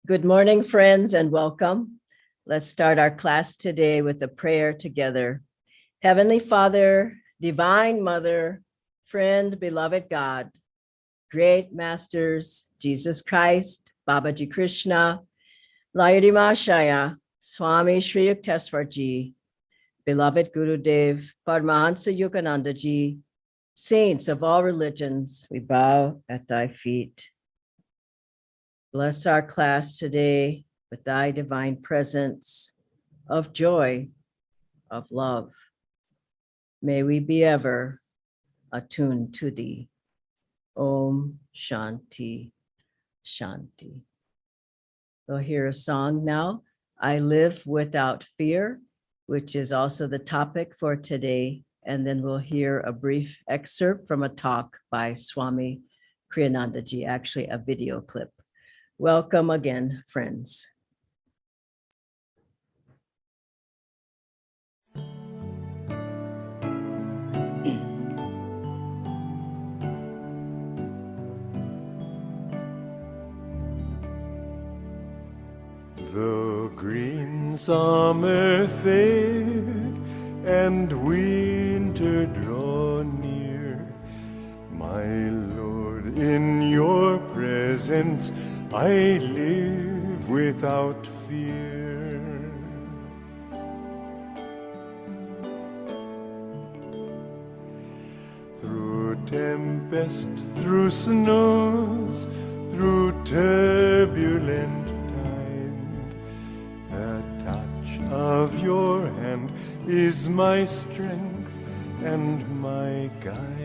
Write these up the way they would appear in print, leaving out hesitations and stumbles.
Good morning, friends, and welcome. Let's start our class today with a prayer together. Heavenly Father, Divine Mother, friend, beloved God, great masters, Jesus Christ, Babaji Krishna, Layadima Shaya, Swami Shri Yukteswar Ji, beloved Gurudev, Paramahansa Yogananda Ji, saints of all religions, we bow at thy feet. Bless our class today with thy divine presence of joy, of love. May we be ever attuned to thee. Om Shanti, Shanti. We'll hear a song now, I Live Without Fear, which is also the topic for today. And then we'll hear a brief excerpt from a talk by Swami Kriyananda Ji, actually a video clip. Welcome again, friends. The green summer fade and winter draw near. My Lord, in your presence I live without fear. Through tempest, through snows, through turbulent tide, the touch of your hand is my strength and my guide.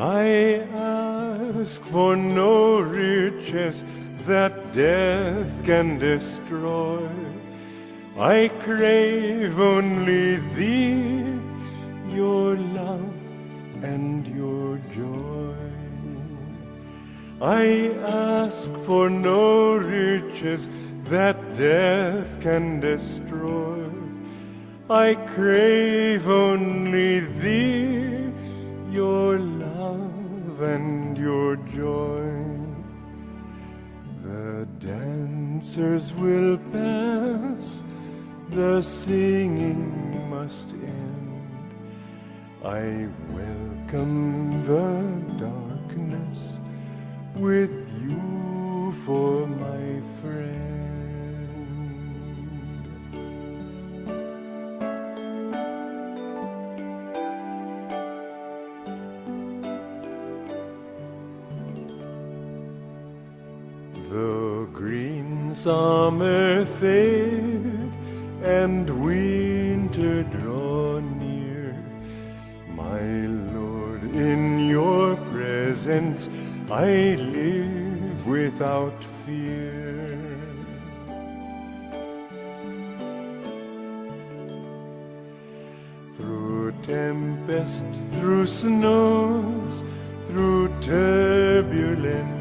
I ask for no riches that death can destroy. I crave only thee, your love and your joy. I ask for no riches that death can destroy. I crave only thee, your love and your joy. The dancers will pass, the singing must end. I welcome the darkness with you for my friend. The green summer fade and winter draw near. My Lord, in your presence I live without fear. Through tempest, through snows, through turbulent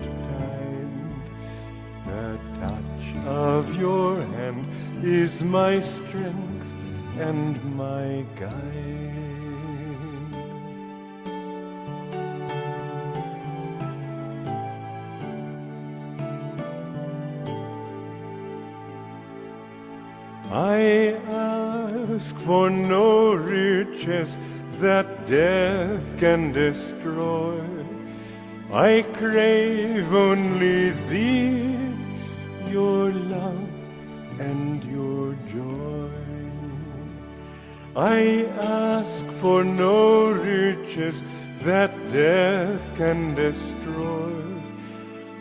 the touch of your hand is my strength and my guide. I ask for no riches that death can destroy. I crave only thee, your love and your joy. I ask for no riches that death can destroy.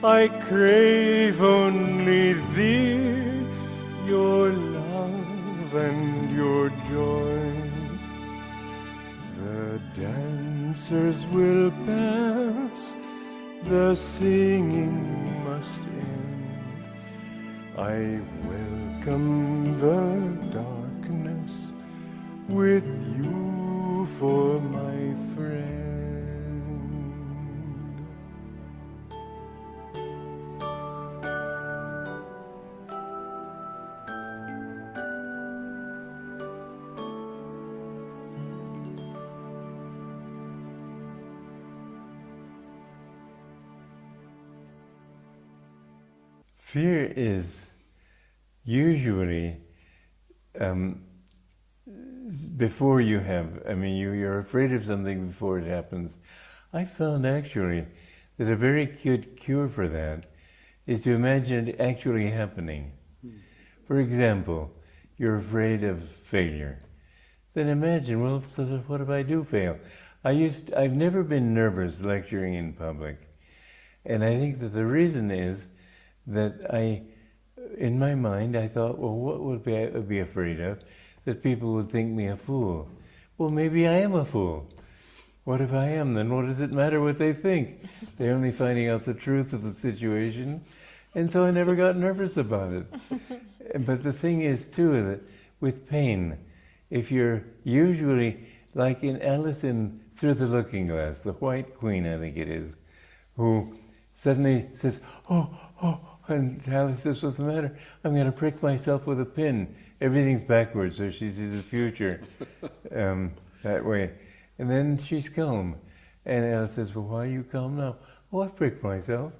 I crave only thee, your love and your joy. The dancers will pass, the singing must end. I welcome the darkness with you for my friend. fear is usually before you have, you're afraid of something before it happens. I found actually that a very good cure for that is to imagine it actually happening. For example, you're afraid of failure. Then imagine, well, so what if I do fail? I've never been nervous lecturing in public. And I think that the reason is that in my mind, I thought, well, what would I be afraid of? That people would think me a fool. Well, maybe I am a fool. What if I am? Then what does it matter what they think? They're only finding out the truth of the situation. And so I never got nervous about it. But the thing is, too, that with pain, if you're usually, like in Alice in Through the Looking Glass, the White Queen, I think it is, who suddenly says, oh, and Alice says, what's the matter? I'm going to prick myself with a pin. Everything's backwards, so she sees the future that way. And then she's calm. And Alice says, well, why are you calm now? Oh, I pricked myself.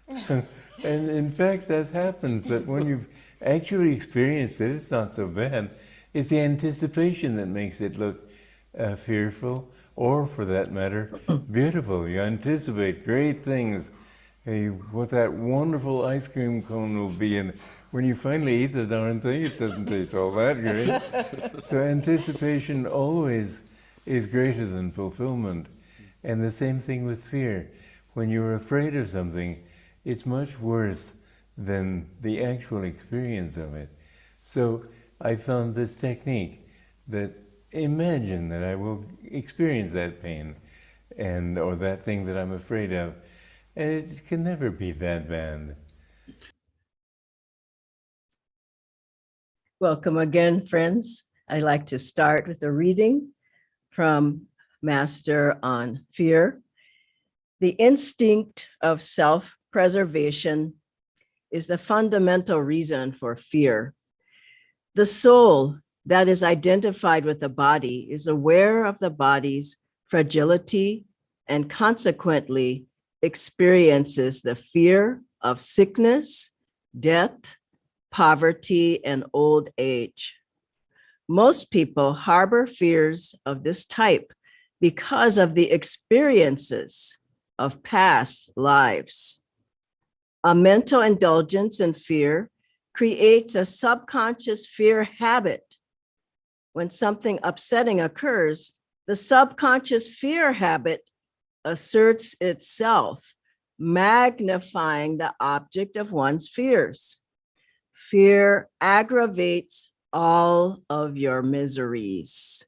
And in fact, that happens, that when you've actually experienced it, it's not so bad. It's the anticipation that makes it look fearful, or for that matter, beautiful. You anticipate great things. What that wonderful ice cream cone will be, and when you finally eat the darn thing, it doesn't taste all that great. So anticipation always is greater than fulfillment. And the same thing with fear. When you're afraid of something, it's much worse than the actual experience of it. So I found this technique that imagine that I will experience that pain or that thing that I'm afraid of, and it can never be that bad. Welcome again, friends. I'd like to start with a reading from Master on fear. The instinct of self-preservation is the fundamental reason for fear. The soul that is identified with the body is aware of the body's fragility and consequently experiences the fear of sickness, death, poverty, and old age. Most people harbor fears of this type because of the experiences of past lives. A mental indulgence in fear creates a subconscious fear habit. When something upsetting occurs, the subconscious fear habit asserts itself, magnifying the object of one's fears. Fear aggravates all of your miseries.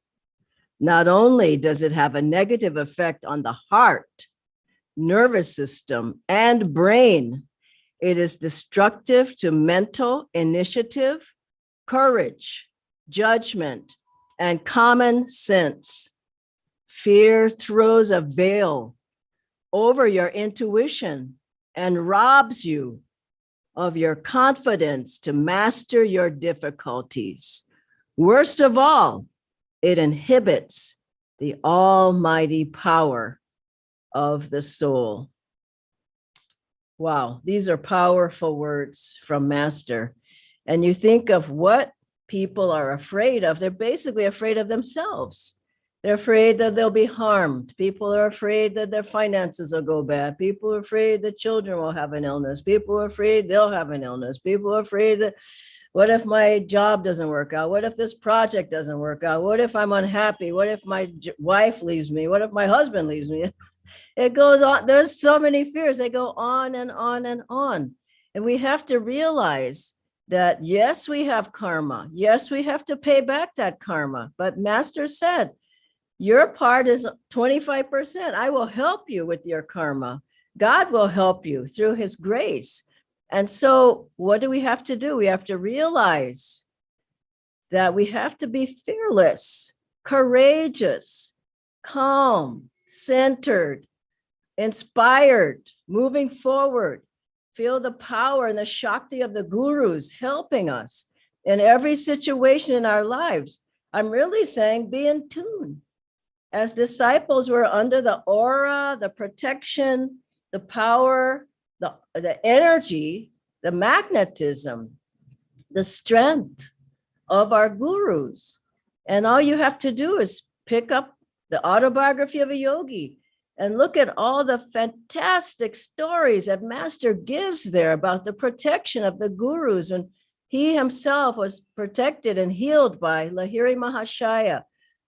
Not only does it have a negative effect on the heart, nervous system, and brain, it is destructive to mental initiative, courage, judgment, and common sense. Fear throws a veil over your intuition and robs you of your confidence to master your difficulties. Worst of all, it inhibits the almighty power of the soul. Wow, these are powerful words from Master. And you think of what people are afraid of. They're basically afraid of themselves. They're afraid that they'll be harmed. People are afraid that their finances will go bad. People are afraid that children will have an illness. People are afraid they'll have an illness. People are afraid that, what if my job doesn't work out? What if this project doesn't work out? What if I'm unhappy? What if my wife leaves me? What if my husband leaves me? It goes on. There's so many fears. They go on and on and on. And we have to realize that, yes, we have karma. Yes, we have to pay back that karma. But Master said, your part is 25%. I will help you with your karma. God will help you through his grace. And so what do we have to do? We have to realize that we have to be fearless, courageous, calm, centered, inspired, moving forward. Feel the power and the Shakti of the gurus helping us in every situation in our lives. I'm really saying be in tune. As disciples, we're under the aura, the protection, the power, the energy the magnetism, the strength of our gurus. And all you have to do is pick up the autobiography of a yogi and look at all the fantastic stories that Master gives there about the protection of the gurus. And he himself was protected and healed by Lahiri Mahashaya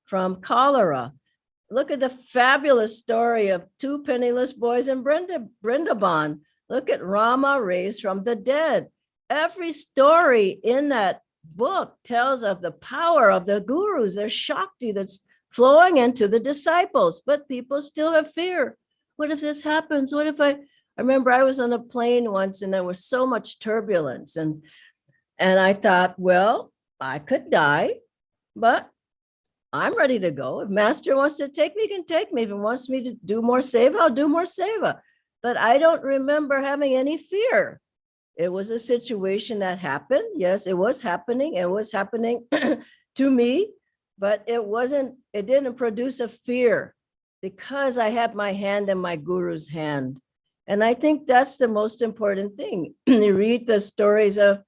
from cholera. Look at the fabulous story of two penniless boys in Brindaban. Look at Rama raised from the dead. Every story in that book tells of the power of the gurus, their Shakti that's flowing into the disciples, but people still have fear. What if this happens? What if I remember I was on a plane once and there was so much turbulence and I thought, well, I could die, but I'm ready to go. If Master wants to take me, he can take me. If he wants me to do more seva, I'll do more seva. But I don't remember having any fear. It was a situation that happened. Yes, it was happening. It was happening to me, but it didn't produce a fear because I had my hand in my guru's hand. And I think that's the most important thing. You read the stories of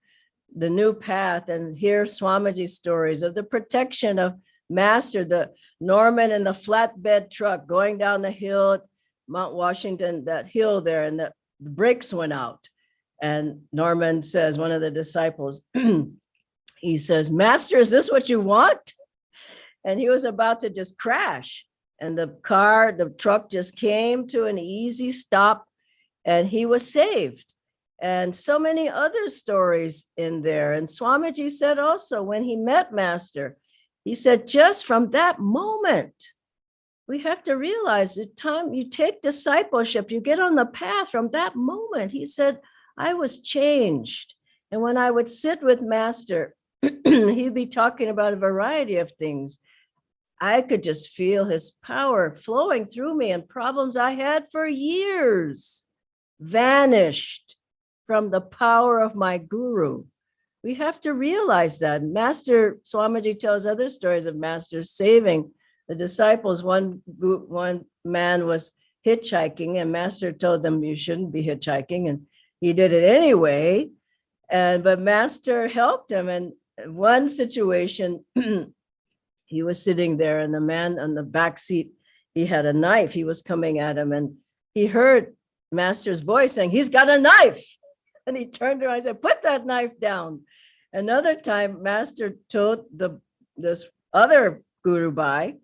the new path and hear Swamiji's stories of the protection of Master, the Norman in the flatbed truck going down the hill at Mount Washington, that hill there, and the brakes went out. And Norman says, one of the disciples, he says, Master, is this what you want? And he was about to just crash. And the truck just came to an easy stop and he was saved. And so many other stories in there. And Swamiji said also, when he met Master, he said, just from that moment, we have to realize the time you take discipleship, you get on the path from that moment. He said, I was changed. And when I would sit with Master, he'd be talking about a variety of things. I could just feel his power flowing through me, and problems I had for years vanished from the power of my guru. We have to realize that. Master Swamiji tells other stories of Master saving the disciples. One man was hitchhiking and Master told them you shouldn't be hitchhiking, and he did it anyway. But Master helped him. And one situation, he was sitting there and the man on the back seat, he had a knife. He was coming at him and he heard Master's voice saying, he's got a knife. And he turned around and said, put that knife down. Another time, Master told this other Guru Bhai,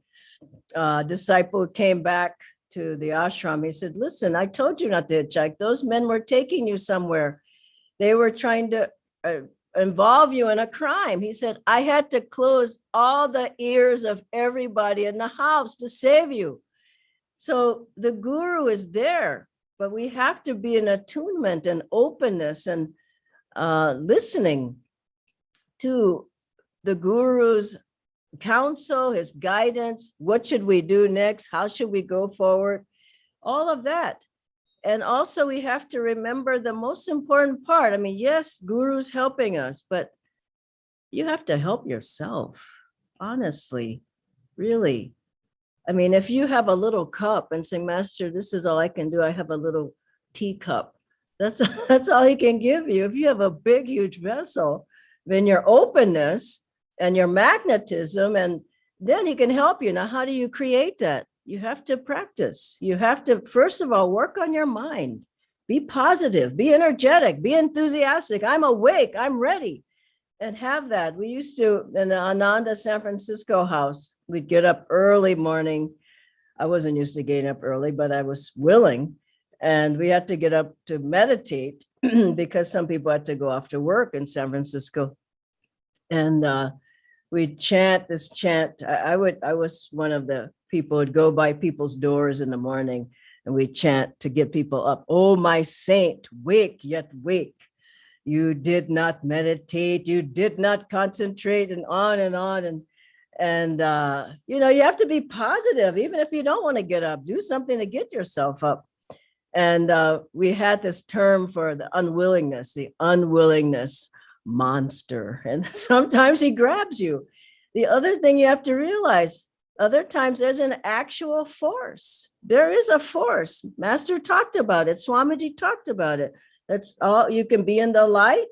disciple came back to the ashram. He said, listen, I told you not to hitchhike. Those men were taking you somewhere. They were trying to involve you in a crime. He said, I had to close all the ears of everybody in the house to save you. So the guru is there, but we have to be in attunement and openness and listening to the guru's counsel, his guidance. What should we do next? How should we go forward? All of that. And also we have to remember the most important part. I mean, yes, guru's helping us, but you have to help yourself, honestly, really. I mean, if you have a little cup and say, Master, this is all I can do. I have a little teacup. That's all he can give you. If you have a big, huge vessel, then your openness and your magnetism, and then he can help you. Now, how do you create that? You have to practice. You have to, first of all, work on your mind. Be positive, be energetic, be enthusiastic. I'm awake, I'm ready. And have that. We used to, in the Ananda San Francisco house, we'd get up early morning. I wasn't used to getting up early, but I was willing. And we had to get up to meditate because some people had to go off to work in San Francisco. And we'd chant this chant. I was one of the people who'd go by people's doors in the morning and we chant to get people up. Oh, my saint, wake yet wake. You did not meditate, you did not concentrate, and on and on. And you know, you have to be positive, even if you don't want to get up, do something to get yourself up. And we had this term for the unwillingness monster. And sometimes he grabs you. The other thing you have to realize, other times there's an actual force. There is a force. Master talked about it. Swamiji talked about it. That's all. You can be in the light,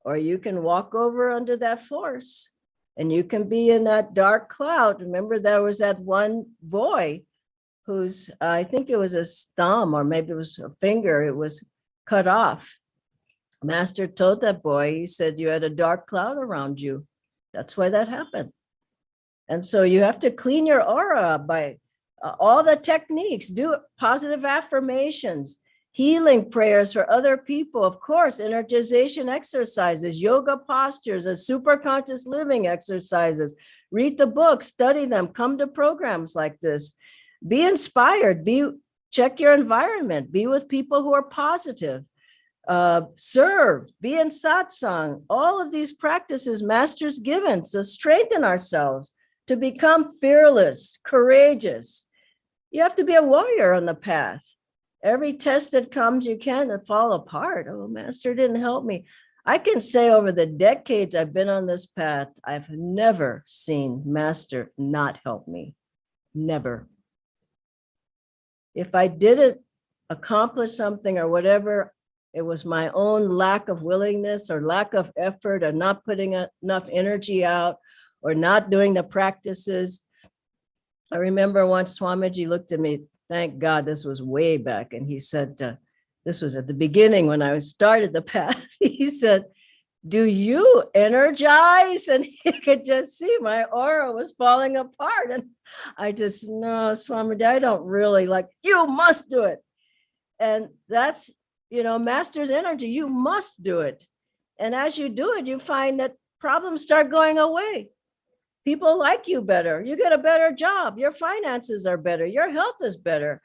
or you can walk over under that force, and you can be in that dark cloud. Remember, there was that one boy whose, I think it was his thumb or maybe it was a finger, it was cut off. Master told that boy, he said, you had a dark cloud around you. That's why that happened. And so you have to clean your aura up by all the techniques, do positive affirmations, healing prayers for other people, of course, energization exercises, yoga postures, and super conscious living exercises. Read the books, study them, come to programs like this. Be inspired, check your environment, be with people who are positive, serve, be in satsang. All of these practices Master's given to strengthen ourselves, to become fearless, courageous. You have to be a warrior on the path. Every test that comes, you can't fall apart. Oh, Master didn't help me. I can say over the decades I've been on this path, I've never seen Master not help me. Never. If I didn't accomplish something or whatever, it was my own lack of willingness or lack of effort or not putting enough energy out or not doing the practices. I remember once Swamiji looked at me, thank God this was way back, and he said, this was at the beginning when I started the path, he said, do you energize? And he could just see my aura was falling apart. And I just, no, Swamiji, I don't really like, you must do it. And that's, Master's energy, you must do it. And as you do it, you find that problems start going away. People like you better. You get a better job. Your finances are better. Your health is better.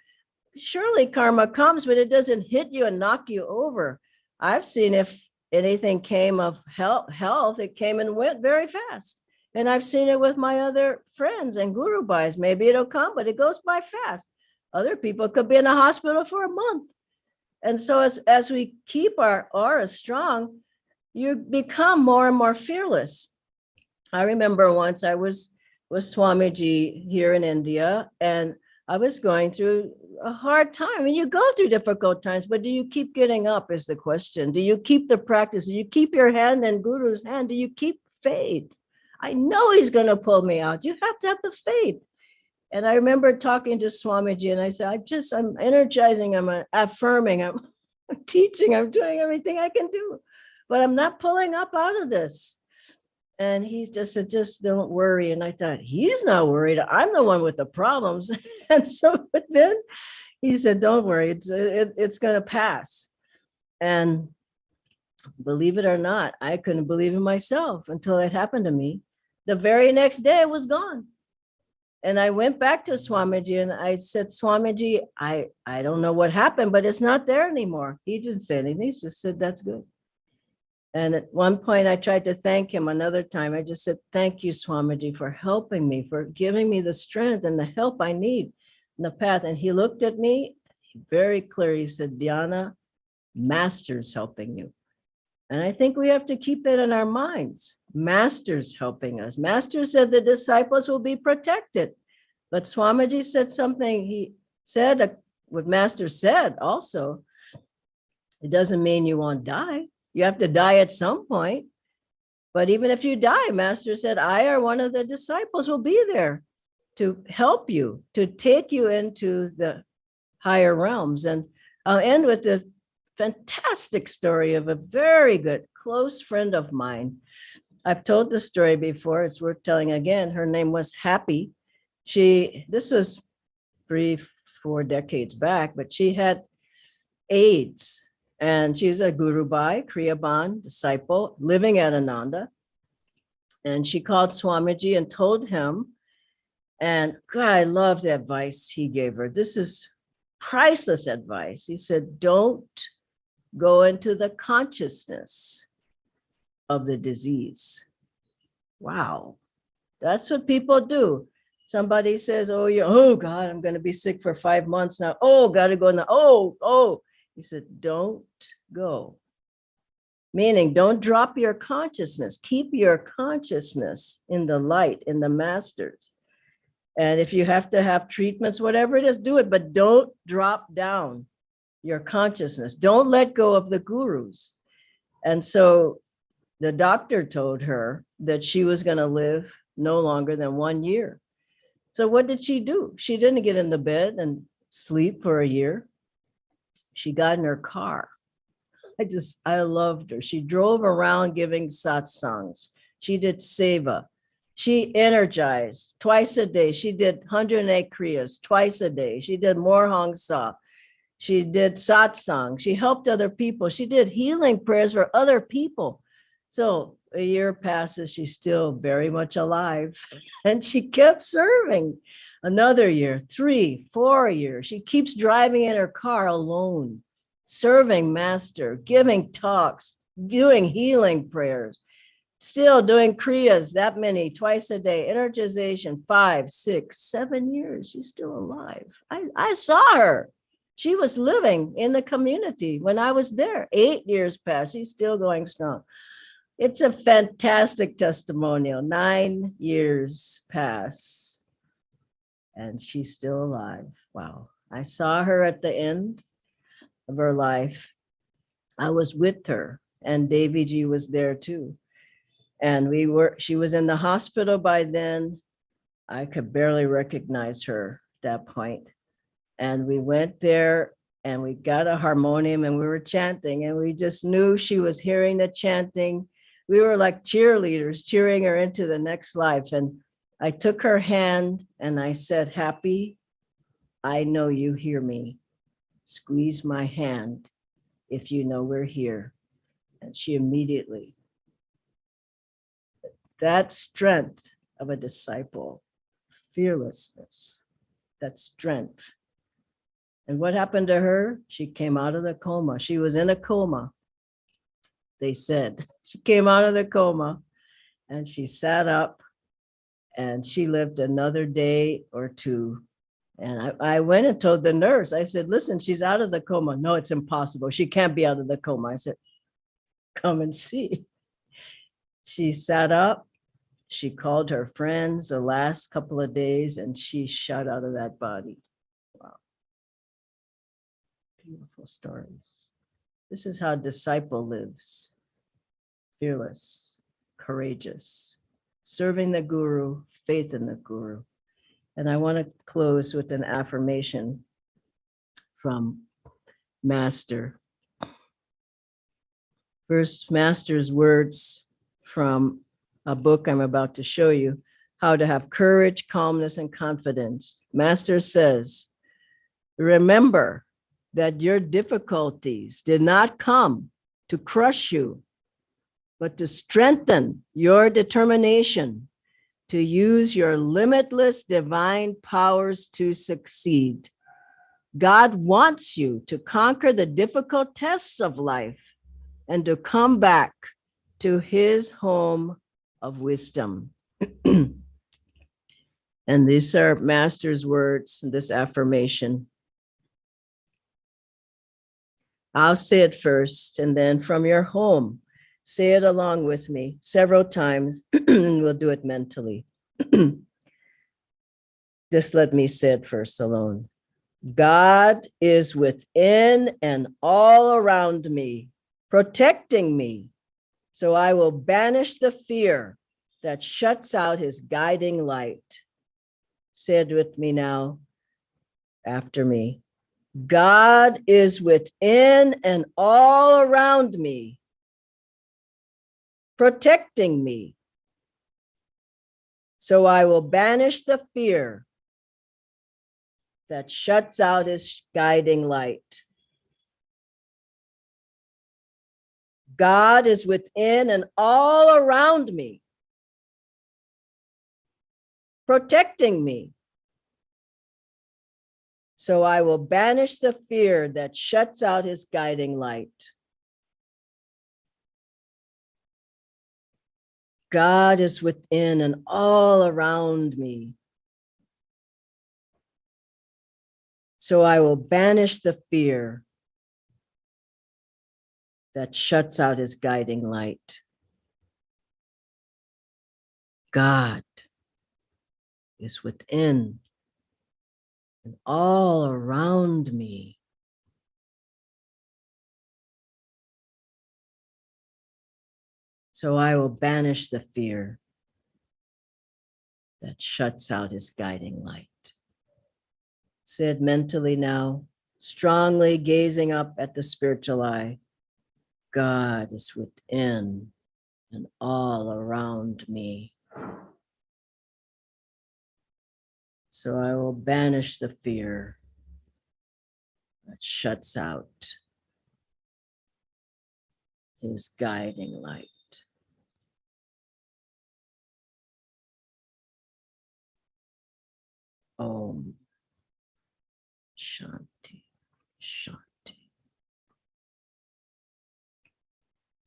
Surely karma comes, but it doesn't hit you and knock you over. I've seen if anything came of health, it came and went very fast. And I've seen it with my other friends and guru bhais. Maybe it'll come, but it goes by fast. Other people could be in a hospital for a month. And so as we keep our aura strong, you become more and more fearless. I remember once I was with Swamiji here in India, and I was going through a hard time. I mean, you go through difficult times, but do you keep getting up is the question. Do you keep the practice? Do you keep your hand in Guru's hand? Do you keep faith? I know he's going to pull me out. You have to have the faith. And I remember talking to Swamiji, and I said, I'm energizing, I'm affirming, I'm teaching, I'm doing everything I can do, but I'm not pulling up out of this. And he just said, just don't worry. And I thought, he's not worried. I'm the one with the problems. And so but then he said, don't worry, it's going to pass. And believe it or not, I couldn't believe it myself until it happened to me. The very next day it was gone. And I went back to Swamiji and I said, Swamiji, I don't know what happened, but it's not there anymore. He didn't say anything. He just said, that's good. And at one point I tried to thank him. Another time I just said, thank you, Swamiji, for helping me, for giving me the strength and the help I need in the path. And he looked at me very clearly. He said, Dhyana, Master's helping you. And I think we have to keep that in our minds. Master's helping us. Master said the disciples will be protected. But Swamiji said something, he said what Master said also. It doesn't mean you won't die. You have to die at some point. But even if you die, Master said, I or one of the disciples will be there to help you, to take you into the higher realms. And I'll end with the fantastic story of a very good close friend of mine. I've told the story before. It's worth telling again. Her name was Happy. This was 3-4 decades back, but she had AIDS. And she's a Guru Bhai, Kriyaban disciple, living at Ananda. And she called Swamiji and told him, and God, I love the advice he gave her. This is priceless advice. He said, don't go into the consciousness of the disease. Wow, that's what people do. Somebody says, oh God, I'm going to be sick for 5 months now. Oh, got to go now. Oh. He said, don't go. Meaning, don't drop your consciousness. Keep your consciousness in the light, in the Masters. And if you have to have treatments, whatever it is, do it, but don't drop down. your consciousness. Don't let go of the gurus. And so the doctor told her that she was going to live no longer than 1 year. So what did she do? She didn't get in the bed and sleep for a year. She got in her car. I loved her. She drove around giving satsangs. She did seva. She energized twice a day. She did 108 kriyas twice a day. She did more hong sa. She did satsang. She helped other people. She did healing prayers for other people. So a year passes, she's still very much alive. And she kept serving. Another year, 3, 4 years. She keeps driving in her car alone, serving master, giving talks, doing healing prayers, still doing kriyas, that many, twice a day, energization, 5, 6, 7 years. She's still alive. I saw her. She was living in the community when I was there. 8 years passed. She's still going strong. It's a fantastic testimonial. 9 years pass and she's still alive. Wow. I saw her at the end of her life. I was with her and Davy G was there too. And she was in the hospital by then. I could barely recognize her at that point. And we went there and we got a harmonium and we were chanting and we just knew she was hearing the chanting. We were like cheerleaders cheering her into the next life. And I took her hand and I said, "Happy, I know you hear me. Squeeze my hand if you know we're here." And she immediately, that strength of a disciple, fearlessness, that strength. And what happened to her? She came out of the coma. She was in a coma. They said she came out of the coma and she sat up and she lived another day or two. And I went and told the nurse, I said, "Listen, she's out of the coma." "No, it's impossible. She can't be out of the coma." I said, "Come and see." She sat up. She called her friends the last couple of days and she shot out of that body. Wow. Beautiful stories. This is how a disciple lives. Fearless, courageous, serving the guru, faith in the guru. And I want to close with an affirmation from Master. First, Master's words from a book I'm about to show you, How to Have Courage, Calmness, and Confidence. Master says, "Remember that your difficulties did not come to crush you, but to strengthen your determination to use your limitless divine powers to succeed. God wants you to conquer the difficult tests of life and to come back to his home of wisdom." And these are Master's words, this affirmation. I'll say it first, and then from your home, say it along with me several times, and we'll do it mentally. Just let me say it first alone. God is within and all around me, protecting me, so I will banish the fear that shuts out his guiding light. Say it with me now, after me. God is within and all around me, protecting me, so I will banish the fear that shuts out his guiding light. God is within and all around me, protecting me, so I will banish the fear that shuts out his guiding light. God is within and all around me, so I will banish the fear that shuts out his guiding light. God is within and all around me, So I will banish the fear that shuts out his guiding light. Say it mentally now, strongly gazing up at the spiritual eye. God is within and all around me. So I will banish the fear that shuts out his guiding light. Om Shanti, Shanti.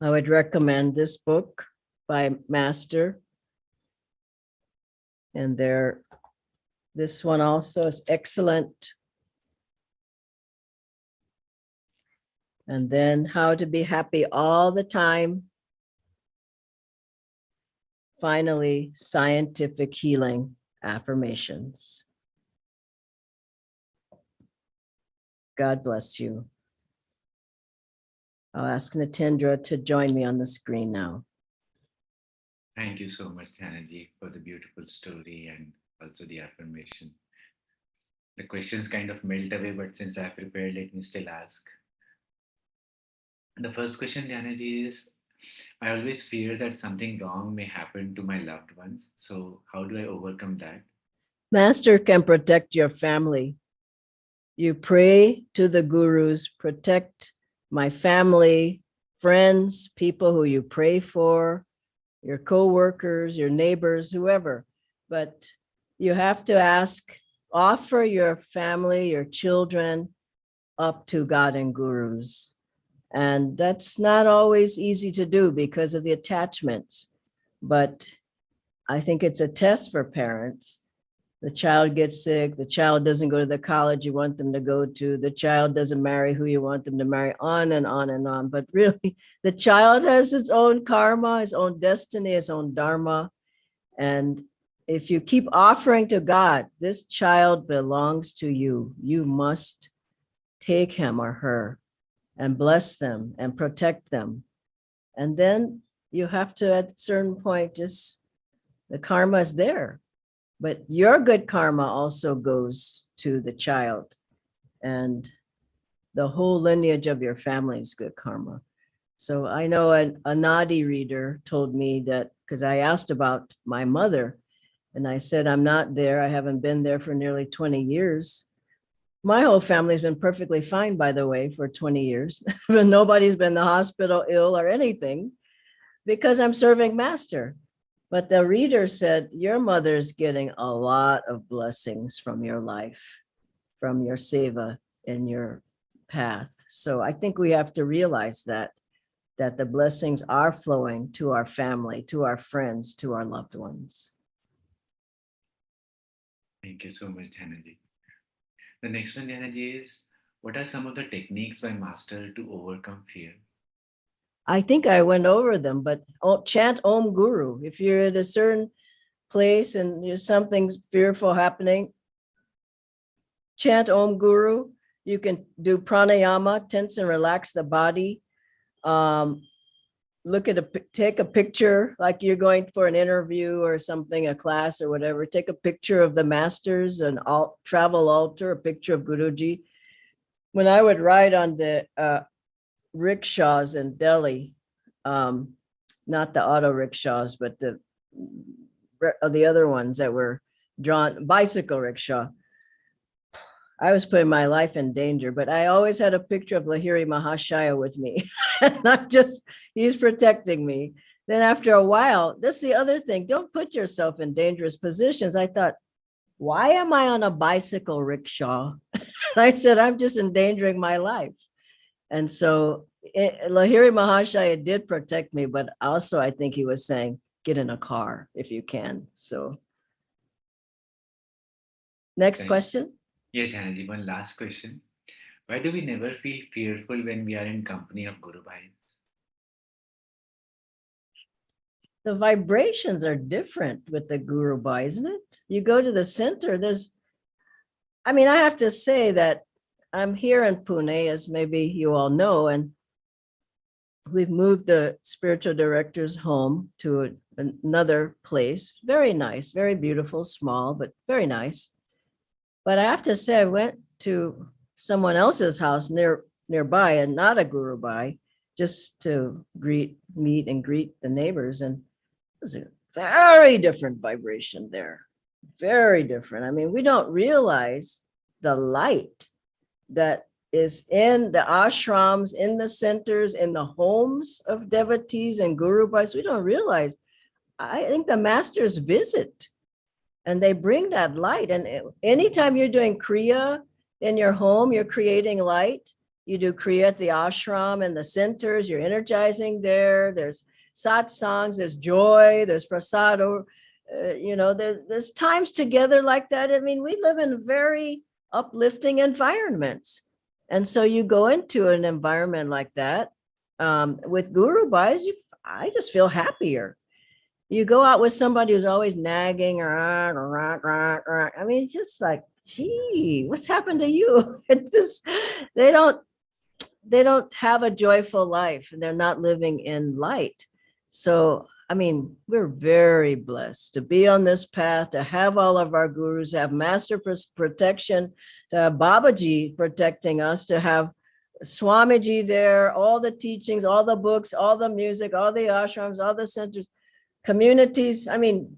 I would recommend this book by Master. And this one also is excellent. And then How to Be Happy All the Time. Finally, Scientific Healing Affirmations. God bless you. I'll ask Natendra to join me on the screen now. Thank you so much, Dhanaji, for the beautiful story and also the affirmation. The questions kind of melt away, but since I've prepared, let me still ask. The first question, Dhanaji, is I always fear that something wrong may happen to my loved ones. So, how do I overcome that? Master can protect your family. You pray to the gurus, protect my family, friends, people who you pray for, your co-workers, your neighbors, whoever. But you have to offer your family, your children up to God and gurus. And that's not always easy to do because of the attachments. But I think it's a test for parents. The child gets sick, the child doesn't go to the college you want them to go to, the child doesn't marry who you want them to marry, on and on and on. But really, the child has his own karma, his own destiny, his own dharma. And if you keep offering to God, this child belongs to you. You must take him or her and bless them and protect them. And then you have to, at a certain point, just the karma is there. But your good karma also goes to the child, and the whole lineage of your family is good karma. So I know a Nadi reader told me that, because I asked about my mother, and I said, I'm not there. I haven't been there for nearly 20 years. My whole family's been perfectly fine, by the way, for 20 years. But nobody's been in the hospital ill or anything because I'm serving Master. But the reader said, your mother's getting a lot of blessings from your life, from your seva and your path. So I think we have to realize that the blessings are flowing to our family, to our friends, to our loved ones. Thank you so much, Dhanaji. The next one, Dhanaji, is what are some of the techniques by Master to overcome fear? I think I went over them, but chant Om Guru. If you're at a certain place and there's something fearful happening, chant Om Guru. You can do pranayama, tense and relax the body. Take a picture, like you're going for an interview or something, a class or whatever. Take a picture of the masters, an travel altar, a picture of Guruji. When I would ride on the rickshaws in Delhi, not the auto rickshaws, but the other ones that were drawn, bicycle rickshaw. I was putting my life in danger, but I always had a picture of Lahiri Mahashaya with me. Not just, he's protecting me. Then after a while, that's the other thing, don't put yourself in dangerous positions. I thought, why am I on a bicycle rickshaw? I said, I'm just endangering my life. And so Lahiri Mahashaya did protect me, but also I think he was saying, get in a car if you can. So next question. Yes, Dhanaji, one last question. Why do we never feel fearful when we are in company of Guru Bhais? The vibrations are different with the Guru Bhai, isn't it? You go to the center, I have to say that I'm here in Pune, as maybe you all know, and we've moved the spiritual director's home to another place. Very nice, very beautiful, small, but very nice. But I have to say, I went to someone else's house nearby, and not a guru bhai, just to meet and greet the neighbors. And it was a very different vibration there. Very different. I mean, we don't realize the light that is in the ashrams, in the centers, in the homes of devotees and guru bhais. We don't realize. I think the masters visit and they bring that light. And anytime you're doing kriya in your home, you're creating light. You do kriya at the ashram and the centers, you're energizing there. There's satsangs, there's joy, there's prasad. There's times together like that. I mean, we live in very uplifting environments. And so you go into an environment like that with guru bhais, I just feel happier. You go out with somebody who's always nagging, I mean, it's just like, gee, what's happened to you? It's just, they don't have a joyful life and they're not living in light. So, I mean, we're very blessed to be on this path, to have all of our gurus, have master protection, to have Babaji protecting us, to have Swamiji there, all the teachings, all the books, all the music, all the ashrams, all the centers, communities. I mean,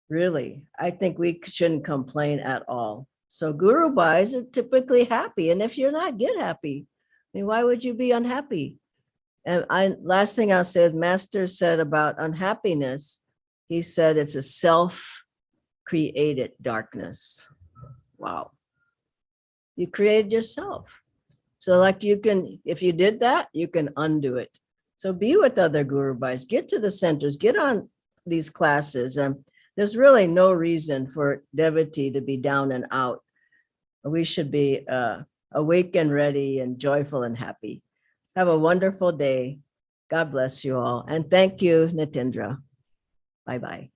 really, I think we shouldn't complain at all. So guru bhais are typically happy. And if you're not, get happy. I mean, why would you be unhappy? And last thing I'll say is Master said about unhappiness, he said it's a self-created darkness. Wow. You created yourself. So like you can, if you did that, you can undo it. So be with other guru bhais, get to the centers, get on these classes. And there's really no reason for devotee to be down and out. We should be awake and ready and joyful and happy. Have a wonderful day. God bless you all. And thank you, Nitendra. Bye-bye.